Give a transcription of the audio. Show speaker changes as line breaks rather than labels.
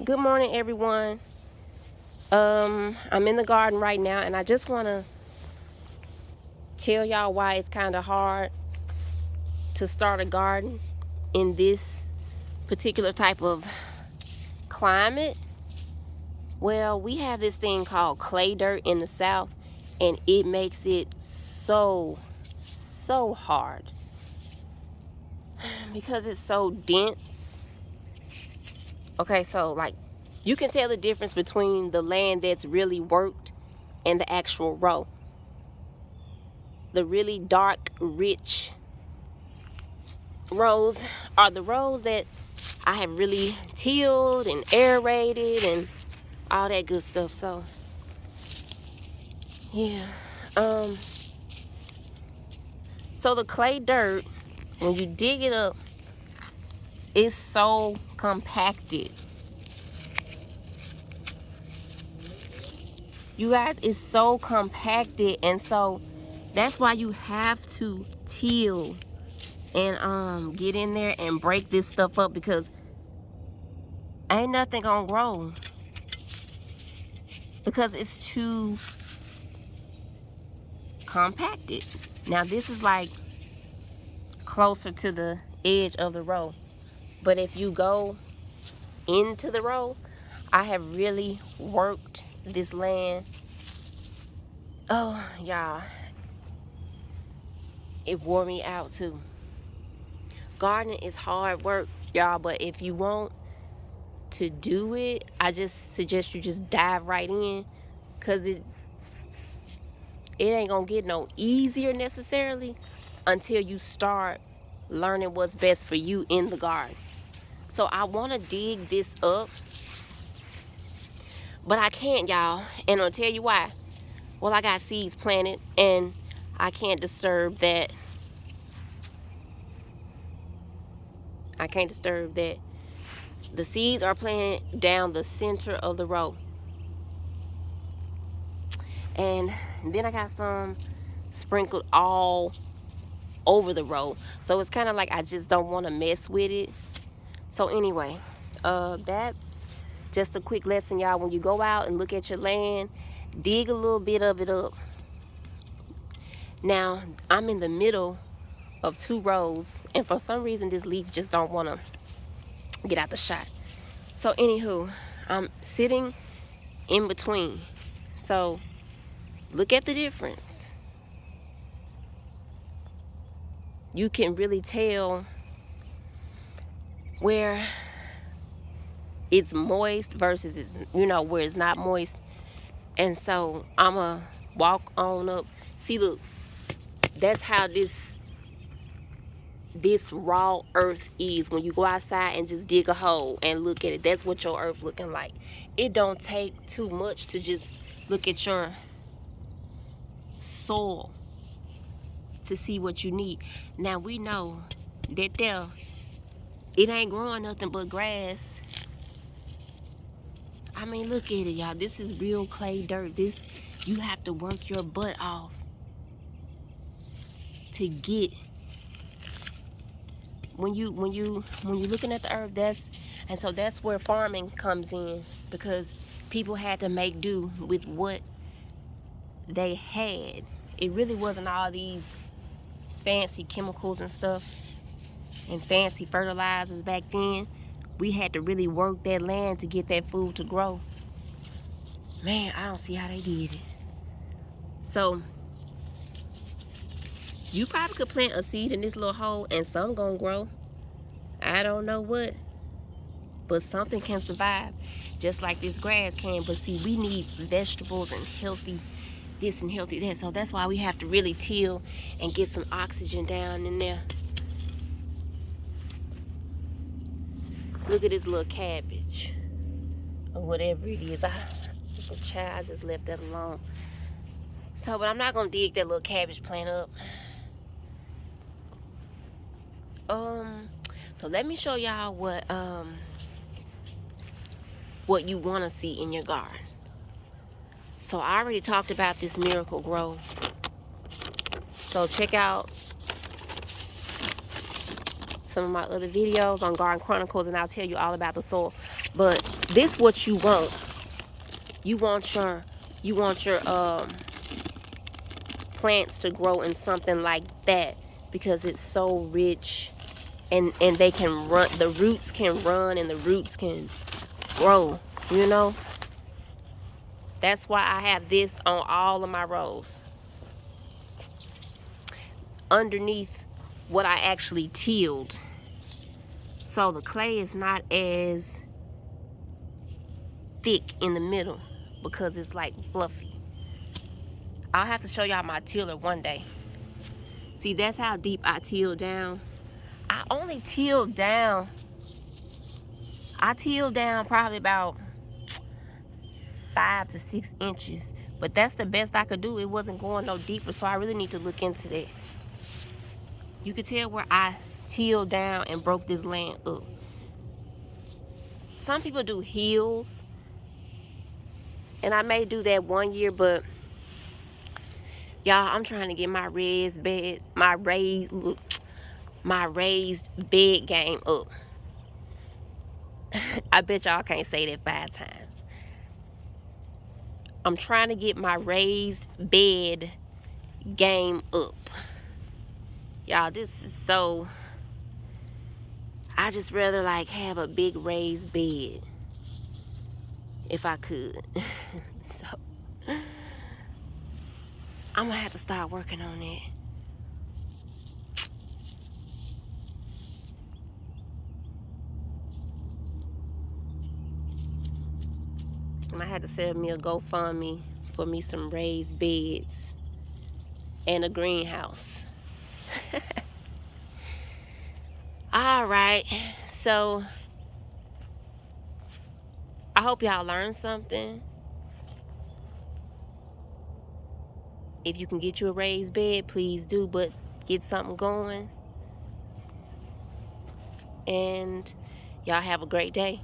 Good morning, everyone. I'm in the garden right now, and I just want to tell y'all why it's kind of hard to start a garden in this particular type of climate. Well, we have this thing called clay dirt in the South, and it makes it so hard because it's so dense. Okay, so like you can tell the difference between the land that's really worked and the actual row. The really dark, rich rows are the rows that I have really tilled and aerated and all that good stuff. So yeah. Um so the clay dirt, when you dig it up, it's so compacted. You guys, it's so compacted, and so that's why you have to till and get in there and break this stuff up, because ain't nothing gonna grow because it's too compacted. Now this is like closer to the edge of the row, but if you go into the row, I have really worked this land. Oh y'all, it wore me out too. Gardening is hard work, y'all, but if you want to do it, I just suggest you just dive right in, because it ain't gonna get no easier necessarily until you start learning what's best for you in the garden. So I want to dig this up, but I can't, y'all, and I'll tell you why. Well, I got seeds planted, and I can't disturb that. The seeds are planted down the center of the row, and then I got some sprinkled all over the row, so it's kind of like I just don't want to mess with it. So anyway, that's just a quick lesson, y'all. When you go out and look at your land, dig a little bit of it up. Now I'm in the middle of two rows, and for some reason this leaf just don't want to get out the shot. So anywho, I'm sitting in between. So look at the difference. You can really tell where it's moist versus it's, where it's not moist. And so I'ma walk on up. See, look, that's how this raw earth is when you go outside and just dig a hole and look at it. That's what your earth looking like. It don't take too much to just look at your soil to see what you need. Now we know that it ain't growing nothing but grass. I mean, look at it, y'all. This is real clay dirt. This, you have to work your butt off to get. When you looking at the earth, that's where farming comes in, because people had to make do with what they had. It really wasn't all these fancy chemicals and stuff and fancy fertilizers back then. We had to really work that land to get that food to grow. Man, I don't see how they did it. So you probably could plant a seed in this little hole and some gonna grow. I don't know what, but something can survive, just like this grass can. But see, we need vegetables and healthy this and healthy that. So that's why we have to really till and get some oxygen down in there. Look at this little cabbage or whatever it is. I just left that alone. So, but I'm not gonna dig that little cabbage plant up. So let me show y'all what you want to see in your garden. So I already talked about this Miracle-Gro. So check out some of my other videos on Garden Chronicles, and I'll tell you all about the soil. But this what you want. You want your plants to grow in something like that, because it's so rich, and they can run, the roots can run, and the roots can grow, you know. That's why I have this on all of my rows. Underneath what I actually tilled. So the clay is not as thick in the middle because it's like fluffy. I'll have to show y'all my tiller one day. See, that's how deep I tilled down. I only tilled down, probably about 5 to 6 inches. But that's the best I could do. It wasn't going no deeper, so I really need to look into that. You can tell where I tilled down and broke this land up. Some people do hills, and I may do that one year, but y'all, I'm trying to get my raised bed game up. I bet y'all can't say that 5 times. I'm trying to get my raised bed game up. Y'all, this is so... I just rather like have a big raised bed if I could. So I'm gonna have to start working on that. And I had to set me a GoFundMe for me some raised beds and a greenhouse. All right, so I hope y'all learned something. If you can get you a raised bed, please do, but get something going. And y'all have a great day.